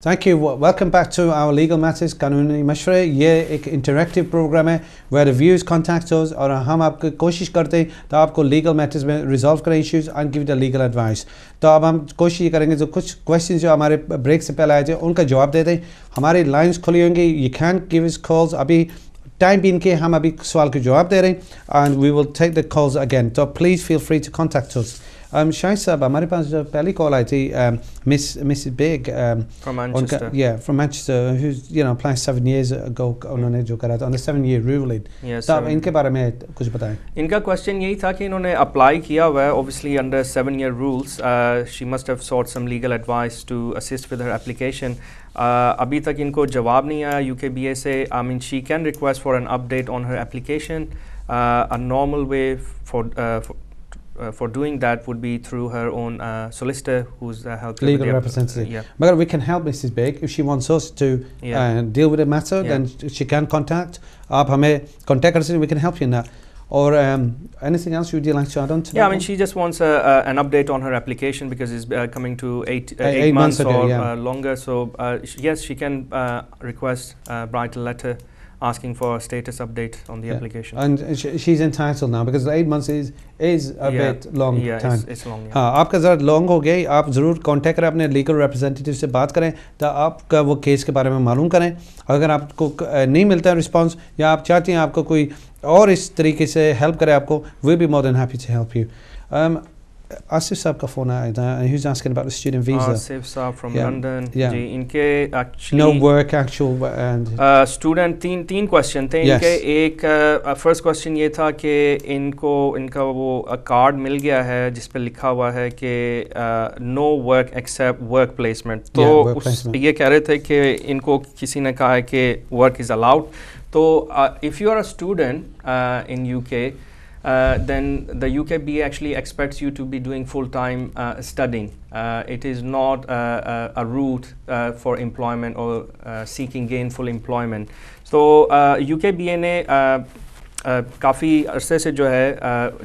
Thank you. Welcome back to our Legal Matters कानूनी मशवरे। ये एक इंटरेक्टिव प्रोग्राम है where the viewers contact us और हम आपको कोशिश करते हैं तो आपको लीगल मैटर्स में रिजॉल्व करें issues and give the legal advice. तो अब हम कोशिश करेंगे जो कुछ क्वेश्चन जो हमारे ब्रेक से पहले आए थे उनका जवाब देते हैं। हमारी लाइंस खुली होंगी, you can give us calls. अभी टाइम बीन के हम अभी सवाल के जवाब दे रहे हैं and we will take the calls again, तो please feel free to contact us. Shahid sahab, हमारे पास जो पहली कॉल आई थी miss Baig from Manchester. from Manchester, who's applied 7 years ago, उन्होंने जो करा था on the 7-year ruling। तो आप इनके बारे में कुछ बताएं। इनका क्वेश्चन यही था कि इन्होंने अप्लाई किया हुआ है obviously under 7-year rules. She must have sought some legal advice to assist with her application. अभी तक इनको जवाब नहीं आया UKBA से। I mean she can request for an update on her application. A normal way for doing that would be through her own solicitor who's helping legal representative. Yeah. But we can help Mrs. Big if she wants us to deal with the matter. Then she can contact. आप हमें contact us and we can help you in that. Or anything else would you like to add on to that? Yeah, I mean she just wants an update on her application because it's coming to eight months ago, or longer. So yes, she can request write a letter asking for a status update on the application. And she's entitled now because 8 months is a bit long time. It's long. हाँ, आपका ज़रा long हो गया। आप ज़रूर contact करें, अपने legal representative से बात करें तो आपका वो केस के बारे में मालूम करें। अगर आपको नहीं मिलता है रिस्पांस या आप चाहते हैं आपको कोई और इस तरीके से हेल्प करे आपको, we'll be more than happy to help you. Asif साहब का फ़ोन आया था, he was asking about the student visa. Asif साहब from London। जी, इनके actually no work actual and student तीन क्वेश्चन थे इनके। एक फर्स्ट क्वेश्चन ये था कि इनका वो कार्ड मिल गया है जिस पे लिखा हुआ है कि no work except work placement. तो ये कह रहे थे कि इनको किसी ने कहा है कि वर्क इज़ अलाउड। तो if you are a student in UK, then the UKBA actually expects you to be doing full-time studying. It is not a route for employment or seeking gainful employment. So UKBA ने काफ़ी अरसे से जो है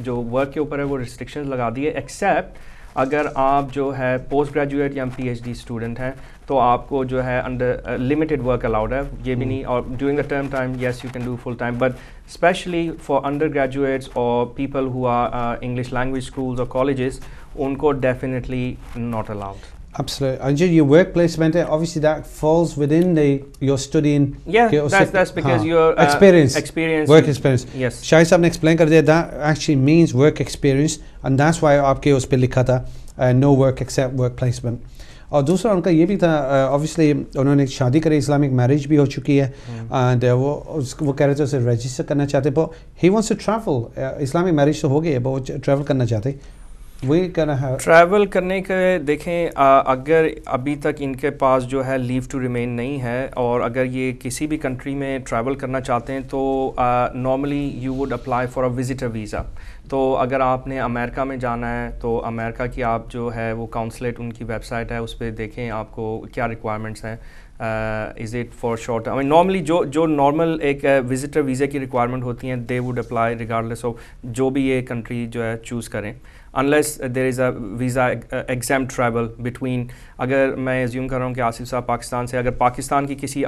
जो work के ऊपर है वो restrictions लगा दी है, एक्सेप्ट अगर आप जो है पोस्ट ग्रेजुएट या PhD स्टूडेंट हैं तो आपको जो है अंडर लिमिटेड वर्क अलाउड है। ये भी नहीं, और during the term time yes you can do full time, but specially for undergraduates और people who are English language schools और कॉलेजेस, उनको definitely not allowed. Absolutely. And your work placement, obviously that falls within your studying. Yeah, that's because your experience, work experience. Yes. Shahid साहब ने explain कर दिया, that actually means work experience, and that's why आपके उस पे लिखा था no work except work placement. और दूसरा उनका ये भी था, obviously उन्होंने शादी करी, इस्लामिक मैरिज भी हो चुकी है, and वो कह रहे थे उसे रजिस्टर करना चाहते, but he wants to travel. Islamic marriage तो हो गई है, but वो ट्रैवल करना चाहते। ट्रैवल करने के देखें, अगर अभी तक इनके पास जो है लीव टू रिमेन नहीं है और अगर ये किसी भी कंट्री में ट्रैवल करना चाहते हैं तो normally you would apply for a visitor visa. तो अगर आपने अमेरिका में जाना है तो अमेरिका की आप जो है वो काउंसलेट उनकी वेबसाइट है, उस पर देखें आपको क्या रिक्वायरमेंट्स हैं। Is it for short, I mean normally जो नॉर्मल एक विजिटर वीज़ा की रिक्वायरमेंट होती हैं they would apply regardless of जो भी ये कंट्री जो है चूज़ करें, unless there is a visa exempt travel between। अगर मैं एज्यूम कर रहा हूँ कि आसिफ साहब पाकिस्तान से, अगर पाकिस्तान की किसी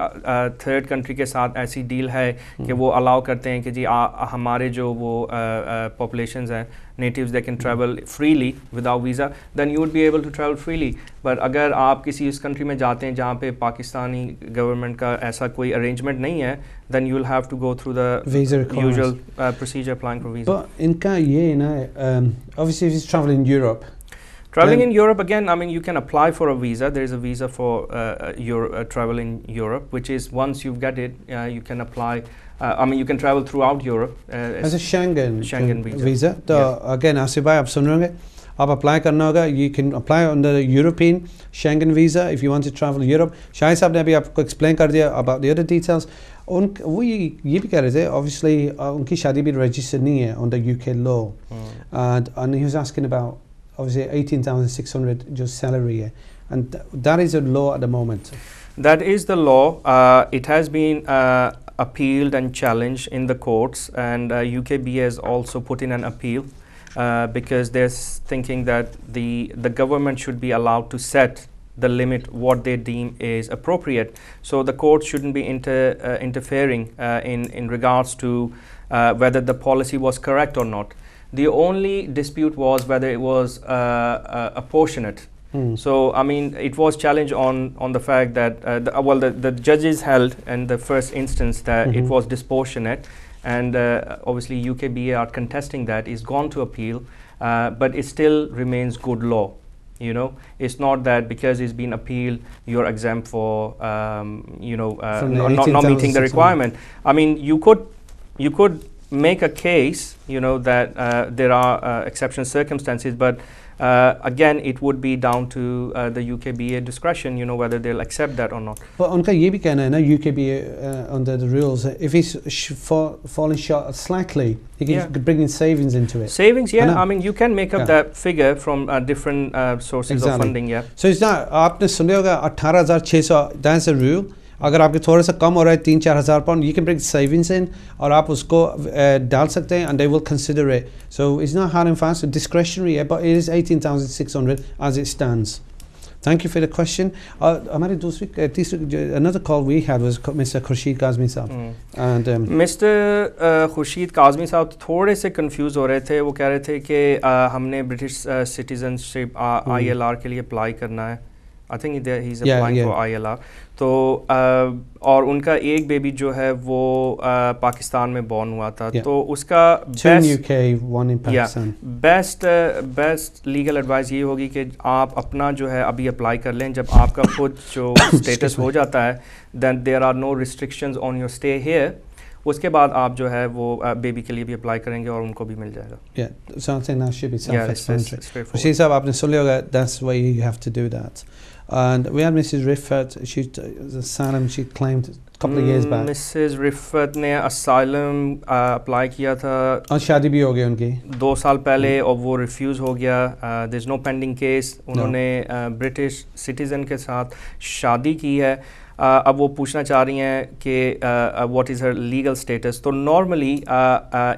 थर्ड कंट्री के साथ ऐसी डील है कि वो अलाउ करते हैं कि जी हमारे जो वो पॉपुलेशंस हैं natives, they can travel freely without visa, then you would be able to travel freely। but अगर आप किसी उस कंट्री में जाते हैं जहाँ पे पाकिस्तानी गवर्नमेंट का ऐसा कोई अरेंजमेंट नहीं है, then you will have to go through the usual procedure applying for visa। but इनका ये ना obviously if he's traveling in Europe, in Europe again, I mean you can apply for a visa. There is a visa for travel in Europe, which is once you get it you can apply, I mean you can travel throughout Europe as a Schengen visa। तो again Asif भाई आप सुन रहे होंगे, आप apply करना होगा, you can apply under the European Schengen visa if you want to travel Europe। Shahid साहब ने अभी आपको एक्सप्लेन कर दिया about the other details। वो ये भी कह रहे थे obviously उनकी शादी भी रजिस्टर नहीं है under UK law, and he was asking about obviously 18,600 just salary है, and that is a law at the moment। That is the law. It has been appealed and challenged in the courts, and UKBA has also put in an appeal because they're thinking that the government should be allowed to set the limit what they deem is appropriate. So the court shouldn't be interfering in regards to whether the policy was correct or not. The only dispute was whether it was apportionate. So I mean, it was challenged on the fact that the judges held in the first instance that it was disproportionate, and obviously UKBA are contesting that. It's gone to appeal, but it still remains good law. You know, it's not that because it's been appealed you're exempt for not meeting the requirement. I mean, you could make a case, you know, that there are exceptional circumstances, but again it would be down to the UKBA discretion, you know, whether they'll accept that or not. But उनका ये भी कहना है ना, UKBA under the rules, if he's falling short slightly, he can bring in savings into it. Savings, yeah. I mean, you can make up that figure from different sources of funding, yeah. So it's not, आपने सुने होगा 18,600, that's a rule. अगर आपके थोड़ा सा कम हो रहा है 3-4 हज़ार pound, you can bring savings in और आप उसको डाल सकते हैं and they will consider it. So it's not hard and fast, discretionary, but it is 18,600 as it stands. Thank you for the question. हमारी तीसरी another call we had was Mr. Khurshid Kazmi साहब, and Mr. Khurshid Kazmi साहब थोड़े से confuse हो रहे थे. वो कह रहे थे कि हमने British citizenship ILR के लिए apply करना है. I think he's applying for ILR. तो और उनका एक बेबी जो है वो पाकिस्तान में बॉर्न हुआ था, तो उसका बेस्ट लीगल एडवाइस ये होगी कि आप अपना जो है अभी अप्लाई कर लें. जब आपका खुद जो स्टेटस हो जाता है, then there are no restrictions on your stay here. उसके बाद आप जो है वो बेबी के लिए भी अप्लाई करेंगे और उनको भी मिल जाएगा. Yeah, so I think that should be self-explanatory. Rashid साहब आपने सुन लिया होगा, that's why you have to do that. And we had Mrs. Riffat, she's asylum, she claimed a couple of years back. Mrs. Riffat ने asylum apply किया था और शादी भी हो गई उनकी 2 साल पहले और वो रिफ्यूज़ हो गया. There's no pending case. उन्होंने ब्रिटिश सिटीज़न के साथ शादी की है. अब वो पूछना चाह रही हैं कि what is her legal status. तो normally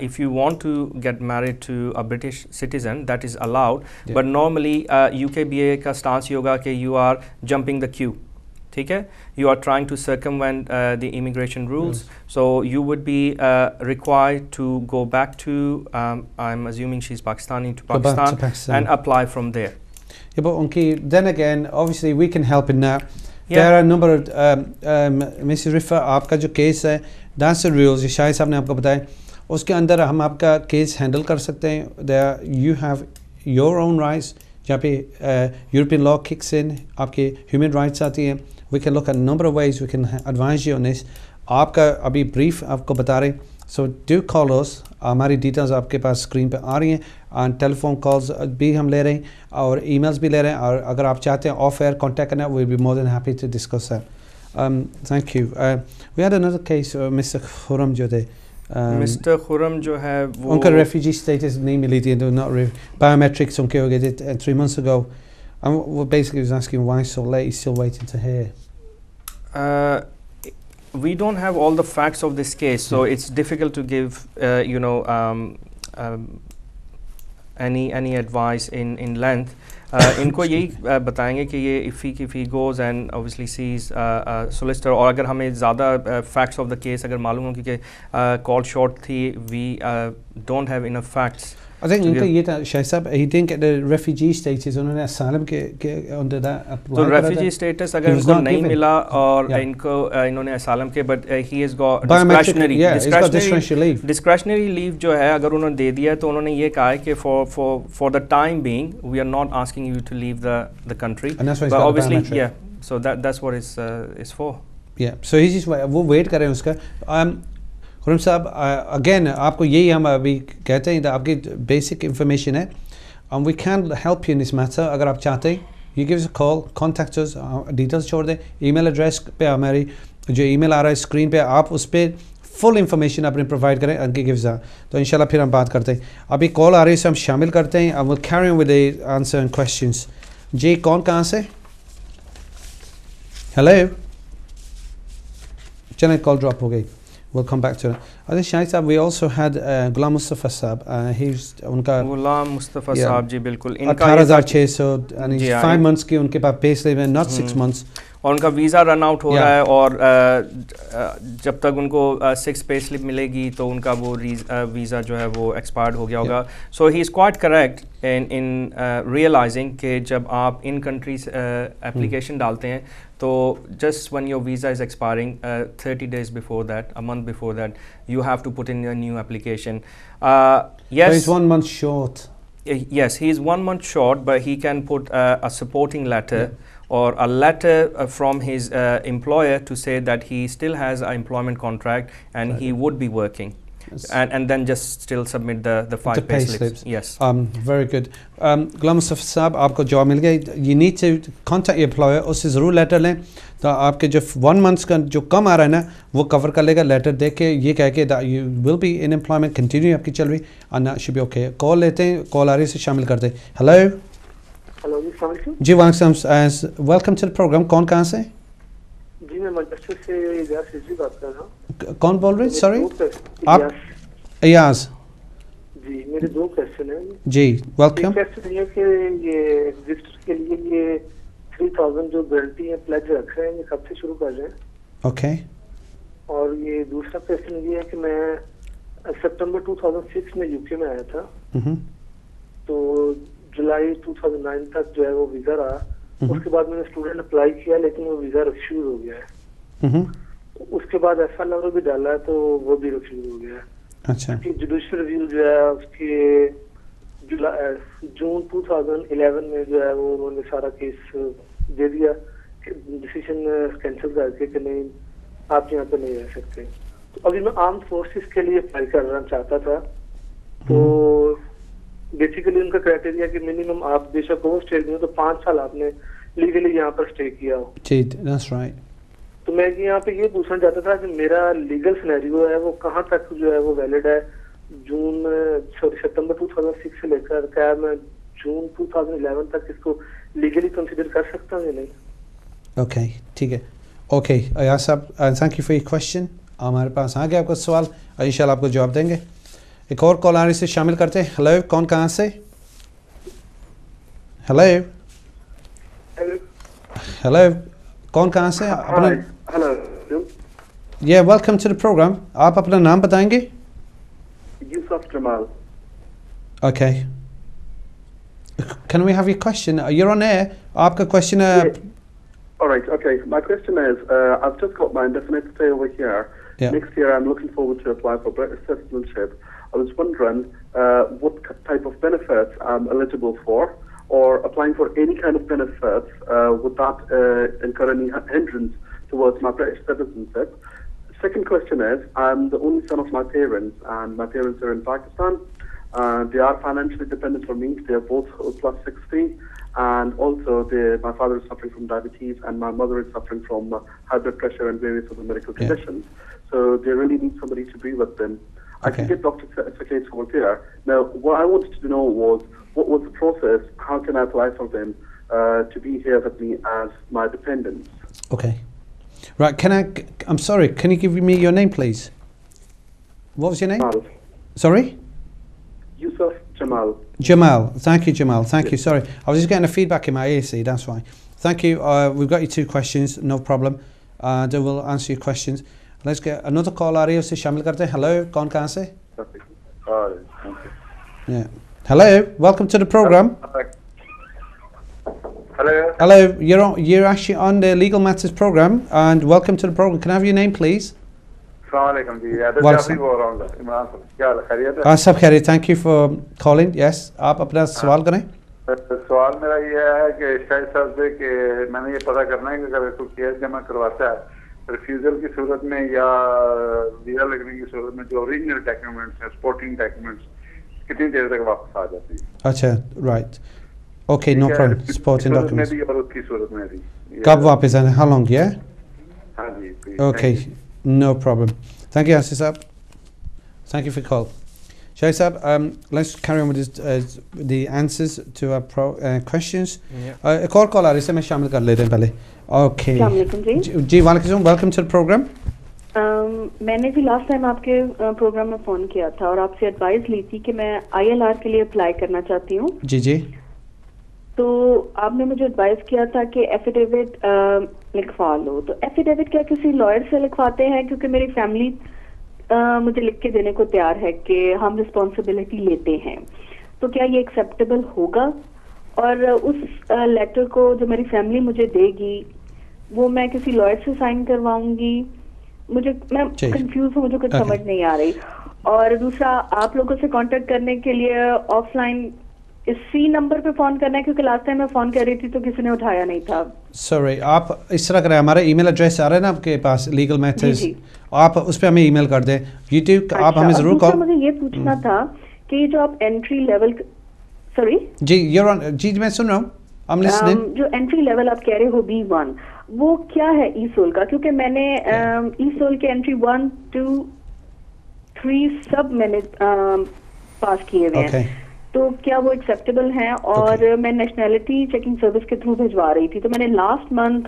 if you want to get married to a British citizen, that is allowed, but normally UKBA का stance ये होगा कि you are jumping the queue. ठीक है, you are trying to circumvent the immigration rules, so you would be required to go back to I'm assuming she's Pakistani, to Pakistan, and apply from there. Yeah, but unki, then again, obviously we can help in that. There are a number of Mrs. Rifa, आपका जो case है, that's the rules. Shahid साहब ने आपको बताया, उसके अंदर हम आपका केस हैंडल कर सकते हैं. There you have your own rights. जहाँ पे European law kicks in, आपके human rights आती हैं. We can look at a number of ways we can advise you on this. आपका अभी brief आपको बता रहे. So do call us. हमारी details आपके पास screen पे आ रही हैं, और telephone calls भी हम ले रहे हैं और emails भी ले रहे हैं, और अगर आप चाहते हैं off air contact करना, we'll be more than happy to discuss that. Thank you. We had another case, Mr. Khurram जो थे. Mr. Khurram जो है वो उनका refugee status नहीं मिली थी, not biometrics उनके हो गए थे 3 months ago. And basically was asking why so late, he's still waiting to hear. We don't have all the facts of this case, so it's difficult to give any advice in length. इनको यही बताएंगे कि ये if he goes and obviously sees a solicitor, और अगर हमें ज़्यादा facts of the case अगर मालूम हो, क्योंकि call short थी, we don't have enough facts. I think उनका ये था शाहिद साहब, he didn't get the refugee status, उन्होंने asylum के under that apply. तो refugee status अगर उनको नहीं मिला और इन्होंने asylum के, but he has got discretionary leave जो है, अगर उन्होंने दे दिया तो उन्होंने ये कहा है कि for the time being we are not asking you to leave the country. And that's why but obviously so that's what is for. Yeah, so he's just वो wait कर रहे हैं उसका. खुरम साहब, अगेन आपको यही हम अभी कहते हैं, आपकी बेसिक इंफॉर्मेशन है, and we can help you in this matter. अगर आप चाहते हैं, you give us a call, contact us, details छोड़ दें. ईमेल एड्रेस पे हमारी जो ईमेल आ रहा है स्क्रीन पे, आप उस पर फुल इंफॉर्मेशन अपने प्रोवाइड करें and give us that. तो इंशाल्लाह फिर हम बात करते हैं. अभी कॉल आ रही है, इसे हम शामिल करते हैं. I will carry on with the answer and questions. जी, कौन कहाँ से? हेलो, चलें, कॉल ड्रॉप हो गई. we'll come back to it. I think Shahid साहब, we also had Ghulam Mustafa साहब, he's उनका गुलाम मुस्तफ़ा साहब जी बिल्कुल, इनका 18,600 and 5 months की उनके पास पे स्लिप है, not 6 months, और उनका वीज़ा रन आउट हो रहा है, और जब तक उनको 6 पे स्लिप मिलेगी तो उनका वो वीज़ा जो है वो एक्सपायर्ड हो गया होगा. So he is quite correct in realising कि जब आप इन कंट्रीज एप्लीकेशन डालते हैं तो just when your visa is expiring 30 days before that, a month before that, you have to put in a new application. Yes, so he's 1 month short. Yes, he is 1 month short, but he can put a supporting letter or a letter from his employer to say that he still has an employment contract and he would be working. And then just still submit the 5 pay slips. Yes. Very good. Ghulam Mustafa साहब, आपको job मिल गई. You need to contact your employer. उससे ज़रूर letter लें तो आपके जो 1 month का जो कम आ रहा है ना वो कवर कर लेगा. लेटर दे के ये कह के that you will be in employment, continue आपकी चल रही, and that should be okay. Call लेते हैं, कॉल आ रही है, शामिल करते हैं. हेलो. हेलो जी, सलाम अलैकुम. जी वालेकुम. Welcome to the programme. कौन कहाँ से? जी मैं मैनचेस्टर से इलियास रिजवी बात कर रहा हूँ. कौन बोल रहे हैं? सॉरी आप? इलियास जी, मेरे 2 क्वेश्चन हैं जी. वेलकम. क्वेश्चन ये कि ये रजिस्टर के लिए ये 3000 जो गारंटी है प्लेज रख रहे हैं, ये कब से शुरू कर रहे हैं? ओके. और ये दूसरा क्वेश्चन ये है कि मैं सितंबर 2006 में यूके में आया था, तो जुलाई 2009 तक जो है वो वीजा रहा. उसके बाद मैंने स्टूडेंट अप्लाई किया लेकिन वो वीजा रिफ्यूज हो गया है. उसके बाद FL भी डाला है तो वो भी रिफ्यूज हो गया है. अच्छा. जुडिशियल रिव्यू जो है उसके जून 2011 में जो है वो उन्होंने सारा केस दे दिया, डिसीजन कैंसिल करके कि नहीं आप यहाँ पे नहीं रह सकते. तो अभी मैं आर्म फोर्सेस के लिए अप्लाई करना चाहता था, तो बेसिकली उनका क्राइटेरिया कि मिनिमम आप बेशक होम स्टे में तो 5 साल आपने लीगली यहाँ पर स्टे किया हो. जी, that's right. तो मैं यहाँ पे ये पूछना चाहता था कि मेरा लीगल सिनेरियो है वो कहाँ तक जो है वो वैलिड है. सितंबर 2006 से लेकर क्या मैं जून 2011 तक इसको लीगली कंसीडर कर सकता हूँ या नहीं? ओके, ठीक है. ओके अयाज साहब, thank you for your question. हमारे पास आ गया आपका सवाल, इंशाल्लाह आपको जवाब देंगे. एक और कॉल आने से शामिल करते हैं. हेलो, कौन कहाँ से? हेलो. हेलो, कौन कहाँ से? अपना हेलो. ये वेलकम टू द प्रोग्राम. आप अपना नाम बताएंगे? Yusuf Jamal. Okay. Can we have your question? You're on air. आपका question है. All right, okay. My question is, I've just got my indefinite stay over here. Yeah. Next year, I'm looking forward to apply for British citizenship. I was wondering what type of benefits I'm eligible for, or applying for any kind of benefits, would that incur any hindrance towards my British citizenship? Second question is, I'm the only son of my parents, and my parents are in Pakistan. They are financially dependent on me. They are both plus 60, and also my father is suffering from diabetes, and my mother is suffering from high blood pressure and various other medical conditions. So they really need somebody to be with them. I can get Dr. Sakate over there. Now, what I wanted to know was, what was the process? How can I apply for them to be here with me as my dependents? Okay. Right, I'm sorry, can you give me your name, please? What was your name? Jamal. Sorry? Yusuf Jamal. Jamal. Thank you, Jamal. Thank you. Sorry, I was just getting a feedback in my AC, that's why. Thank you. We've got your 2 questions, no problem. They will answer your questions. Let's get another call आ रही है, उसे शामिल करते हैं. Hello, कौन कहाँ से? Yeah. Hello, welcome to the program. Hello. Hello, you're actually on the Legal Matters program, and welcome to the program. Can I have your name, please? Assalamualaikum ji. Jafri बोल रहा हूँ. इमरान साहब, क्या हाल है? खैरियत है? सब खैरियत. Thank you for calling. Yes, आप अपना सवाल करें. सवाल मेरा ये है कि शाहिद साहब से कि मैंने ये पता करना है कि अगर कोई केस जमा करवाता है रिफ्यूजल की सूरत में या वीजा लगने की सूरत में, जो ओरिजिनल डॉक्यूमेंट्स हैं, सपोर्टिंग डॉक्यूमेंट्स, कितनी देर तक वापस आ जाती है? अच्छा, right. Okay, no problem. Supporting documents और उसकी सूरत में भी कब वापस आना? How long? या हाँ जी. Okay, no problem. Thank you Asif sahab. Thank you for your call. Shahid Saab, let's carry on with the answers to our questions. एक और कॉल आ रही है, मैं शामिल कर लेते हैं पहले. Okay. जी वालेकुम, welcome to the program. मैंने भी लास्ट टाइम आपके प्रोग्राम में फ़ोन किया था और आपसे एडवाइस ली थी कि मैं ILR के लिए अप्लाई करना चाहती हूँ। जी जी। तो आपने मुझे एडवाइस किया था कि एफिडेविट लिखवा लो। तो एफिडेविट क्या किसी लॉयर से लिखवाते हैं? क्योंकि मेरी फैमिली मुझे लिख के देने को तैयार है कि हम रिस्पॉन्सिबिलिटी लेते हैं। तो क्या ये एक्सेप्टेबल होगा? और उस लेटर को जो मेरी फैमिली मुझे देगी वो मैं किसी लॉयर से साइन करवाऊंगी? मैं कंफ्यूज हूँ, मुझे कुछ समझ नहीं आ रही। और दूसरा, आप लोगों से कांटेक्ट करने के लिए ऑफलाइन इसी नंबर पे फोन करना है? क्योंकि लास्ट टाइम मैं फोन कर रही थी तो किसी ने उठाया नहीं था। सॉरी, आप इस तरह करें, हमारा ईमेल एड्रेस आ रहा है ना आपके पास, लीगल मैटर्स, आप उस पर हमें ईमेल कर दें। यूट्यूब अच्छा, आप हमें जरूर कॉल। मुझे ये पूछना था कि जो आप एंट्री लेवल, सॉरी जी जी मैं सुन रहा हूँ, जो एंट्री लेवल आप कह रहे हो B1, वो क्या है ई-सोल का? क्योंकि मैंने ई-सोल के एंट्री 1, 2, 3 सब मैंने पास किए हुए हैं। तो क्या वो एक्सेप्टेबल हैं? और मैं नेशनैलिटी चेकिंग सर्विस के थ्रू भिजवा रही थी, तो मैंने लास्ट मंथ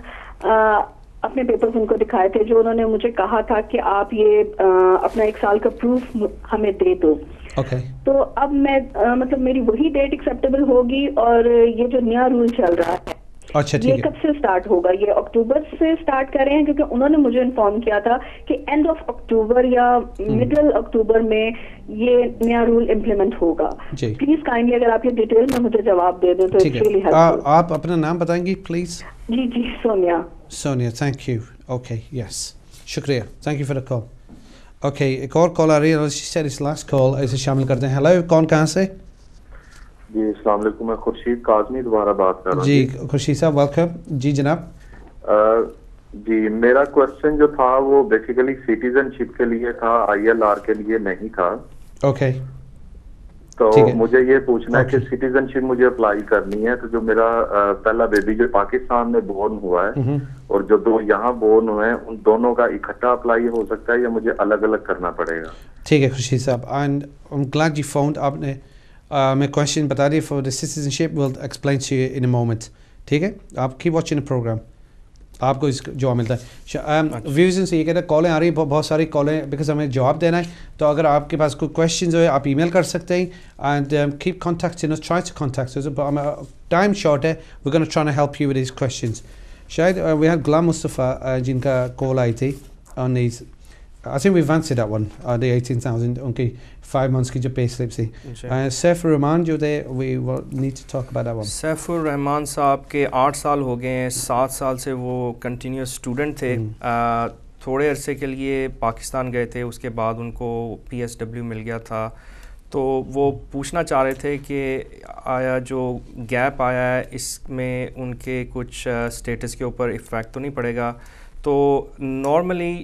अपने पेपर्स उनको दिखाए थे, जो उन्होंने मुझे कहा था कि आप ये अपना 1 साल का प्रूफ हमें दे दो। तो अब मैं मतलब मेरी वही डेट एक्सेप्टेबल होगी? और ये जो नया रूल चल रहा है ये कब से स्टार्ट होगा? ये अक्टूबर से स्टार्ट कर रहे हैं? क्योंकि उन्होंने मुझे इन्फॉर्म किया था कि एंड ऑफ अक्टूबर या मिडल अक्टूबर में ये नया रूल इम्प्लीमेंट होगा। प्लीज काइंडली अगर आप ये डिटेल में मुझे जवाब दे दें तो इट्स रियली हेल्पफुल। आप अपना नाम बताएंगी प्लीज? जी Sonia. Sonia, thank you. Okay, yes, शुक्रिया, thank you for the call. Okay, एक और कॉल आ रही है, she said it's last call, इसे शामिल करते हैं। हेलो, कौन कहाँ से? जी अस्सलाम वालेकुम, मैं खुर्शीद काज़मी दोबारा बात कर रहा हूँ। जी खुर्शीद साहब, वेलकम। जी जनाब। जी मेरा क्वेश्चन जो था वो बेसिकली सिटीजनशिप के लिए था, ILR के लिए नहीं था। ओके, तो मुझे ये पूछना है कि सिटीजनशिप मुझे अप्लाई करनी है, तो जो मेरा पहला बेबी जो पाकिस्तान में बोर्न हुआ है और जो 2 यहाँ बोर्न हुए हैं, उन दोनों का इकट्ठा अप्लाई हो सकता है या मुझे अलग अलग करना पड़ेगा? ठीक है Khurshid sahab, and I am glad you found, आपने मैं क्वेश्चन बता दी for the citizenship, will explain to you in a moment. ठीक है, आप कीप वाचिंग द प्रोग्राम, आपको इस जवाब मिलता है। व्यूज़ से ये कहते हैं कॉलें आ रही हैं, बहुत सारी कॉलें, बिकॉज हमें जवाब देना है। तो अगर आपके पास कोई क्वेश्चन हो आप ईमेल कर सकते हैं, and keep contacting us, try to contact us. Time short है, we gonna try to help you with this questions. शायद वी हैड गुलाम मुस्तफ़ा जिनका कॉल आई थी on these, I think we've answered that one, the 18,000 उनकी 5 months की जो pay slip थी। सैफुर रहमान जो थे, we need to talk about that one। Saifur Rahman साहब के 8 साल हो गए हैं, 7 साल से वो कंटिन्यूस स्टूडेंट थे। थोड़े अरसे के लिए पाकिस्तान गए थे, उसके बाद उनको PSW मिल गया था। तो वो पूछना चाह रहे थे कि आया जो गैप आया है इसमें उनके कुछ स्टेटस के ऊपर इफ़ेक्ट तो नहीं पड़ेगा? तो नॉर्मली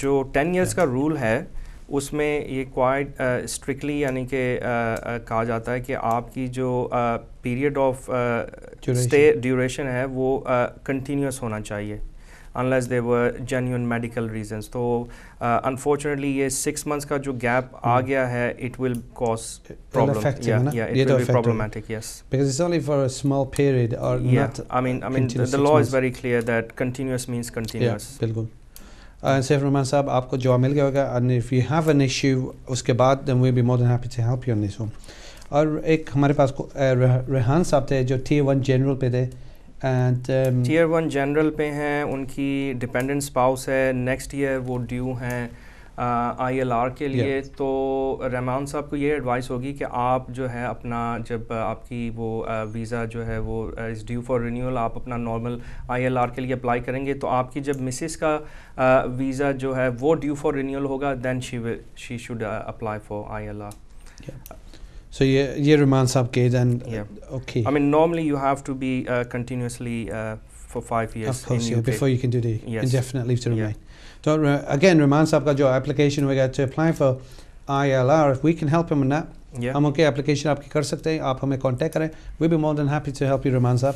जो 10 इयर्स का रूल है उसमें ये क्वाइट स्ट्रिक्टली यानी कि कहा जाता है कि आपकी जो पीरियड ऑफ स्टे ड्यूरेशन है वो कंटिन्यूस होना चाहिए, unless they were genuine medical reasons. तो अनफॉर्चुनेटली ये 6 मंथ्स का जो गैप आ गया है, it will cause problem, it will be problematic, yes, because it's only for a small period or not। I mean the law is very clear that continuous means continuous। बिल्कुल। सैफ रहमान साहब, आपको जवाब मिल गया होगा, and if you have an issue उसके बाद then we'll be more than happy to help you on this one। और एक हमारे पास रेहान साहब थे जो Tier 1 जनरल पे थे, एंड Tier 1 जनरल पे हैं, उनकी डिपेंडेंट स्पाउस है, नेक्स्ट ईयर वो ड्यू हैं ILR के लिए। तो रहमान साहब को ये एडवाइस होगी कि आप जो है अपना, जब आपकी वो वीज़ा जो है वो इज़ ड्यू फॉर रिन्यूअल, आप अपना नॉर्मल ILR के लिए अप्लाई करेंगे, तो आपकी जब मिसेस का वीज़ा जो है वो ड्यू फॉर रिन्यूअल होगा, then she should apply for ILR। So ये रहमान साहब के, then okay, I mean normally you have to be continuously for 5 years of course, in UK before you can do the indefinite leave to remain। So again, Rahman साहब का जो application होगा to apply for ILR, if we can help him on that, हम उनके application आपकी कर सकते हैं, आप हमें contact करें, we'll be more than happy to help you Rahman साहब,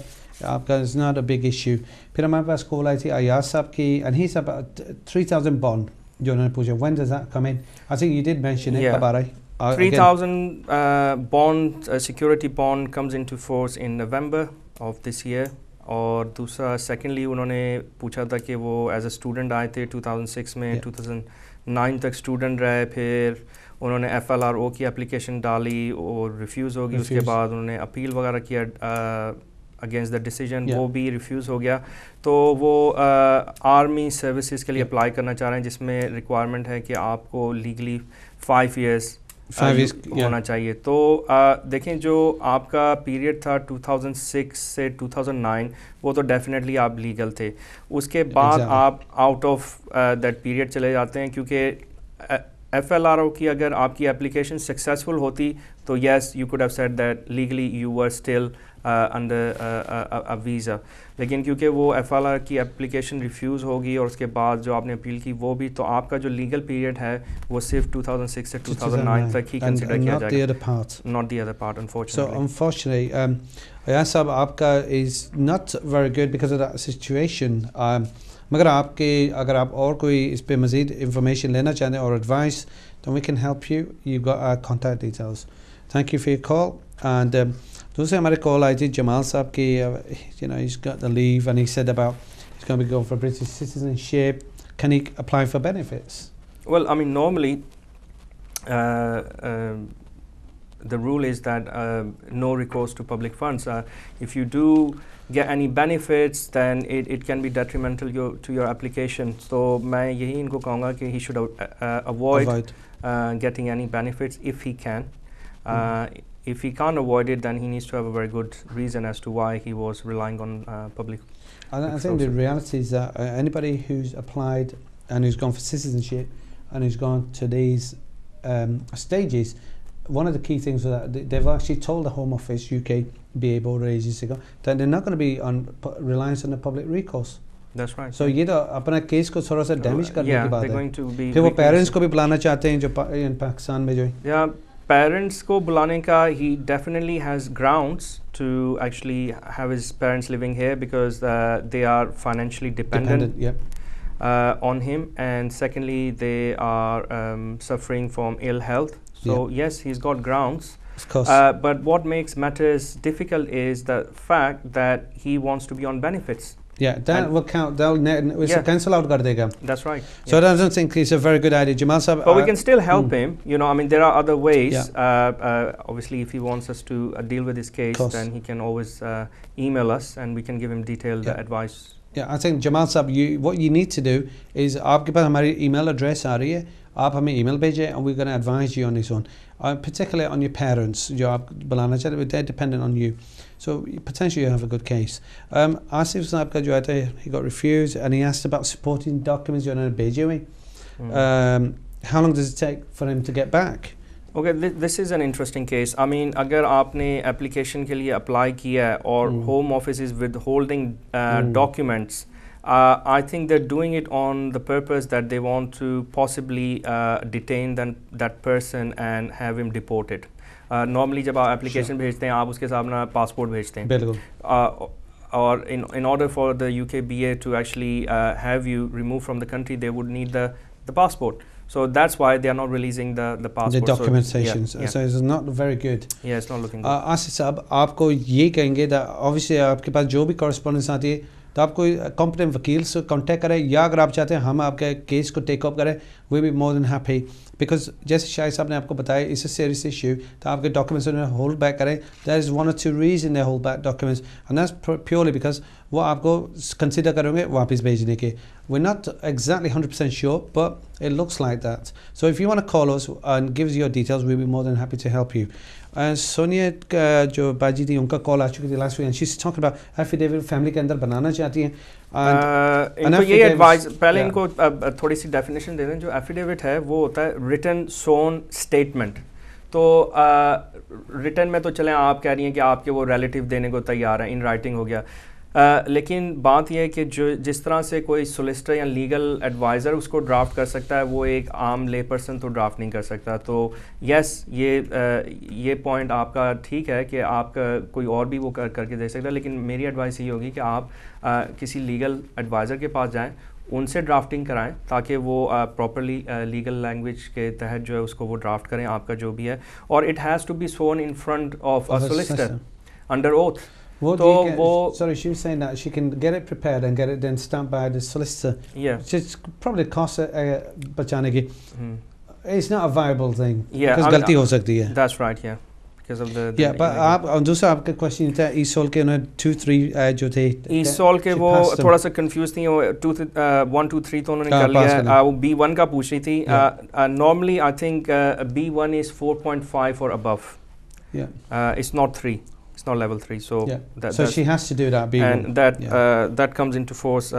आपका is not a big issue। फिर हमारे पास कॉल आई थी अयाज साहब की, and he's about 3,000 bond जो उन्होंने पूछा, when does that come in? I think you did mention it, कब आ रहा है? 3,000 bond security bond comes into force in November of this year, और दूसरा सेकेंडली उन्होंने पूछा था कि वो एज अ स्टूडेंट आए थे 2006 में, 2009 तक स्टूडेंट रहे, फिर उन्होंने FLRO की एप्लीकेशन डाली और रिफ्यूज़ होगी, उसके बाद उन्होंने अपील वगैरह किया अगेंस्ट द डिसीजन, वो भी रिफ्यूज़ हो गया। तो वो आर्मी सर्विसेज के लिए अप्लाई करना चाह रहे हैं, जिसमें रिक्वायरमेंट है कि आपको लीगली 5 years होना चाहिए। तो देखें जो आपका पीरियड था 2006 से 2009 वो तो डेफिनेटली आप लीगल थे, उसके बाद आप आउट ऑफ दैट पीरियड चले जाते हैं, क्योंकि FLRO की अगर आपकी एप्लीकेशन सक्सेसफुल होती तो yes you could have said that legally you were still under a visa, लेकिन क्योंकि वो FLR की एप्लीकेशन रिफ्यूज़ होगी और उसके बाद जो आपने अपील की वो भी, तो आपका जो लीगल पीरियड है वो सिर्फ 2006 से 2009 तक ही कंसिडर किया जाएगा, not the other part unfortunately. So unfortunately yes साहब आपका is not very good because of that situation। मगर अगर आप और कोई इस पे मज़ीद इंफॉर्मेशन लेना चाहते हैं और एडवाइस, तो we can help you, you got our contact details. Thank you for your call. And दूसरे हमारे कॉल आई थी जमाल साहब की, you know, he's got the leave and he said about he's going to be going for British citizenship, can he apply for benefits? Well, I mean normally the rule is that no recourse to public funds. If you do get any benefits, then it can be detrimental to your application. So मैं यही इनको कहूँगा कि he should avoid getting any benefits if he can. If he can't avoid it, then he needs to have a very good reason as to why he was relying on public. I think the reality is that anybody who's applied and who's gone for citizenship and who's gone to these stages, one of the key things that they've actually told the Home Office UK BA board ages ago that they're not going to be on reliance on the public recourse. That's right. So ये तो अपना case को थोड़ा सा damage करने की बात है। फिर वो पेरेंट्स को भी बुलाना चाहते हैं जो पाकिस्तान में जो है। Parents को बुलाने का, he definitely has grounds to actually have his parents living here because they are financially dependent on him, and secondly they are suffering from ill health. So yes, he's got grounds. Of course. But what makes matters difficult is the fact that he wants to be on benefits. Yeah, that will count. They'll cancel out kar dega. That's right. So I don't think it's a very good idea, Jamal Sahab. But we can still help him. You know, I mean, there are other ways. Obviously, if he wants us to deal with his case, then he can always email us, and we can give him detailed advice. Yeah, I think Jamal Sahab, what you need to do is, आपके पास हमारी email address आ रही है, आप हमें email भेजें, and we're going to advise you on this one. Particularly on your parents, जो आप बुलाना चाहते हैं, they're dependent on you. So potentially you have a good case. Asif Saab ka jo aata hai, he got refused, and he asked about supporting documents जो उन्होंने भेजे हुए. How long does it take for him to get back? Okay, this is an interesting case. I mean, अगर आपने application के लिए apply किया है और Home Office is withholding documents, I think they're doing it on the purpose that they want to possibly detain that person and have him deported. Normally जब आप application भेजते हैं, आप उसके साथ अपना passport भेजते हैं. बिल्कुल. Or in order for the UK BA to actually have you removed from the country, they would need the passport. So that's why they are not releasing the passport. The documentation. So it's not very good. Yeah, it's not looking good. Asif साहब, आपको ये कहेंगे that obviously आपके पास जो भी correspondence आती है, तो आप कोई competent वकील से contact करें, या अगर आप चाहते हैं हम आपके केस को take up करें, we'll be more than happy. Because जैसे शाहिद साहब ने आपको बताया, it's a serious issue, तो आपके documents उन्हें hold back करें. There is one or two reasons they hold back documents, and that's purely because वो आपको consider करेंगे वापस भेजने के. We're not exactly 100% sure, but it looks like that. So if you want to call us and give us your details, we'll be more than happy to help you. Sonia जो बाजी थी, उनका call आ चुकी थी last week, and she's talking about affidavit family के अंदर बनाना चाहती हैं. इनको ये एडवाइस, पहले इनको थोड़ी सी डेफिनेशन दे दें. जो एफिडेविट है वो होता है रिटन सोन स्टेटमेंट. तो रिटन में तो चलें, आप कह रही हैं कि आपके वो रिलेटिव देने को तैयार हैं, इन राइटिंग हो गया. लेकिन बात यह है कि जो जिस तरह से कोई सोलिसिटर या लीगल एडवाइज़र उसको ड्राफ्ट कर सकता है, वो एक आम ले पर्सन तो ड्राफ्ट नहीं कर सकता. तो यस, ये पॉइंट आपका ठीक है कि आप कोई और भी वो करके दे सकता है, लेकिन मेरी एडवाइस ये होगी कि आप किसी लीगल एडवाइज़र के पास जाएं, उनसे ड्राफ्टिंग कराएं, ताकि वो प्रॉपरली लीगल लैंग्वेज के तहत जो है उसको वो ड्राफ्ट करें, आपका जो भी है. और it has to be sworn in front of a solicitor under oath. तो वो sorry, she was saying that she can get it prepared and get it then stamped by the solicitor. Yeah. Which probably costs बचाने की. It's not a viable thing. Yeah. Because गलती हो सकती है. That's right. Yeah. Because of the yeah, but आप दूसरा आपका question था ESOL के उन्हें 2-3 जो थे ESOL के वो थोड़ा सा कंफ्यूज थी, 1 2 3 तो उन्होंने कर लिया. वो B1 का पूछ रही थी. Normally I think B1 is 4.5 or above. Yeah. It's not 3. It's not level 3. So so she has to do that B1. And that comes into force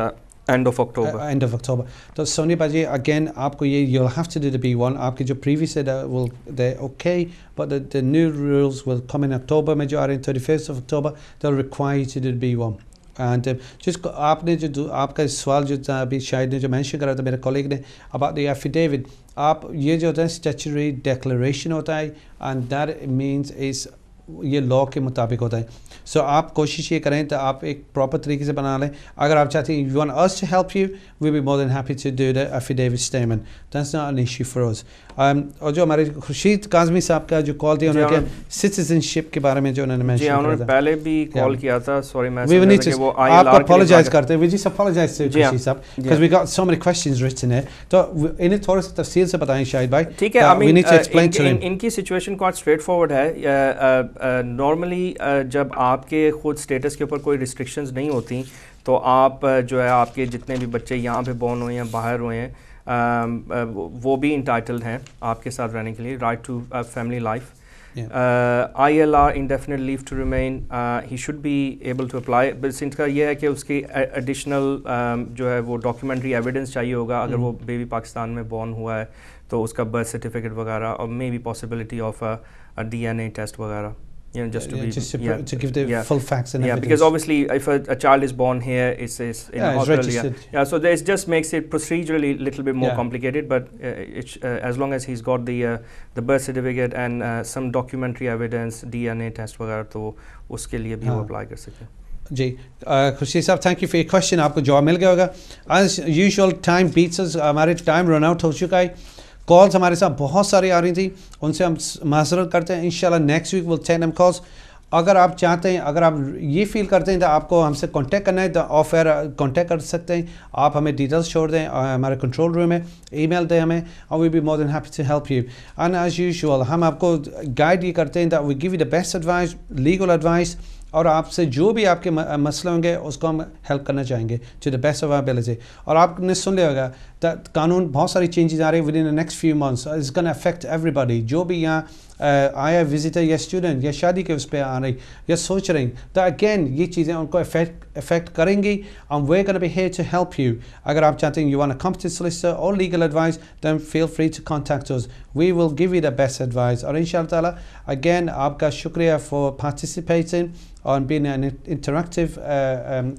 end of October. End of October. So Sonia Baji, again, आपको ये you'll have to do the B1. आपके जो previous they're okay, but the new rules will come in October. में जो आ रहे हैं 31st of October, they'll require you to do the B1. And just आपने जो आपका सवाल जो अभी शायद ने जो mention करा था मेरे colleague ने about the affidavit, आप ये जो होता है statutory declaration होता है, and that means is ये लॉ के मुताबिक होता है. सो आप कोशिश ये करें तो आप एक प्रॉपर तरीके से बना लें. अगर आप चाहते हैं you want us to help you, we'll be more than happy to do the affidavit statement. That's not an issue for us. और जो हमारे खुर्शीद काज़मी साहब का जो कॉल थी उन्होंने सिटीजनशिप के बारे में जो उन्होंने मेंशन किया था. उन्होंने पहले भी कॉल किया था. सॉरी मैं वो आपको अपोलोजाइज करते हैं. We just apologize to Khurshid साहब because we got so many questions written here. तो इन्हें थोड़ा सा तफसील से बताएं शायद भाई. ठीक है. We need to explain to him. इनकी सिचुएशन quite straightforward है. नॉर्मली जब आपके खुद स्टेटस के ऊपर कोई रिस्ट्रिक्शंस नहीं होती तो आप जो है आपके जितने भी बच्चे यहाँ पे बॉर्न हुए हैं बाहर हुए हैं वो भी इंटाइटल्ड हैं आपके साथ रहने के लिए. Right to family life. ILR indefinite leave to remain, he should be able to apply. बस इनका ये है कि उसकी एडिशनल जो है वो डॉक्यूमेंट्री एविडेंस चाहिए होगा. अगर वो बेबी पाकिस्तान में बॉर्न हुआ है तो उसका बर्थ सर्टिफिकेट वगैरह और maybe possibility of a DNA test वगैरह. You know, just to give the full facts and evidence. Because obviously if a child is born here, it's in Australia. So this just makes it procedurally a little bit more complicated, but as long as he's got the birth certificate and some documentary evidence, DNA test वगैरह, तो उसके लिए भी वो apply कर सकते हैं. जी खुर्शीद साहब, thank you for your question. आपको जवाब मिल गया होगा. एज यूजुअल टाइम बीट्स अस. हमारे टाइम रन आउट हो चुका है. कॉल्स हमारे साथ बहुत सारी आ रही थी, उनसे हम माजरत करते हैं. इंशाल्लाह next week will take them calls. अगर आप चाहते हैं, अगर आप ये फील करते हैं तो आपको हमसे कांटेक्ट करना है तो ऑफ एयर कांटेक्ट कर सकते हैं. आप हमें डिटेल्स छोड़ दें हमारे कंट्रोल रूम में, ईमेल दें हमें, और we be more than happy to help you. And as usual हम आपको गाइड ये करते हैं that we give you the best advice, legal advice, और आपसे जो भी आपके मसले होंगे उसको हम हेल्प करना चाहेंगे to the best of our ability. और आपने सुन लिया होगा कानून बहुत सारी चेंजेस आ रही है with in the next few months. It's gonna affect everybody. जो भी यहाँ आया विजिटर या स्टूडेंट या शादी के उस पर आ रही या सोच रही, तो अगेन ये चीज़ें उनको अफेक्ट करेंगी. And we are gonna be here to help you. अगर आप चाहते हैं you want a competent solicitor और legal advice, then feel free to contact us. We will give you the best advice. और इंशाअल्लाह ताला अगेन आपका शुक्रिया for participating on being interactive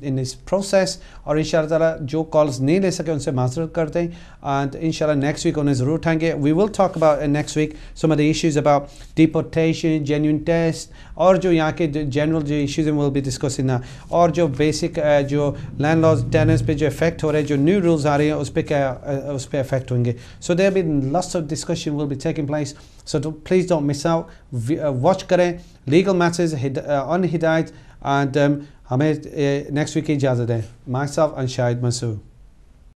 in this process. और इंशाल्लाह ताला जो कॉल्स नहीं ले सके उनसे माजरत करते हैं. and इंशाल्लाह next week उन्हें ज़रूर उठाएंगे. we will talk about next week some of the issues about deportation, genuine test, और जो यहाँ के general जो issues हैं we'll be discussing that. और जो basic जो landlords tenants पे जो effect हो रहे हैं, जो new rules आ रही हैं उस पे क्या उस पे effect होंगे. so there will be lots of discussion will be taking place. so please don't miss out. watch करें Legal Matters on Hidayat, and हमें next week की इजाज़त है. myself and Syed Masood.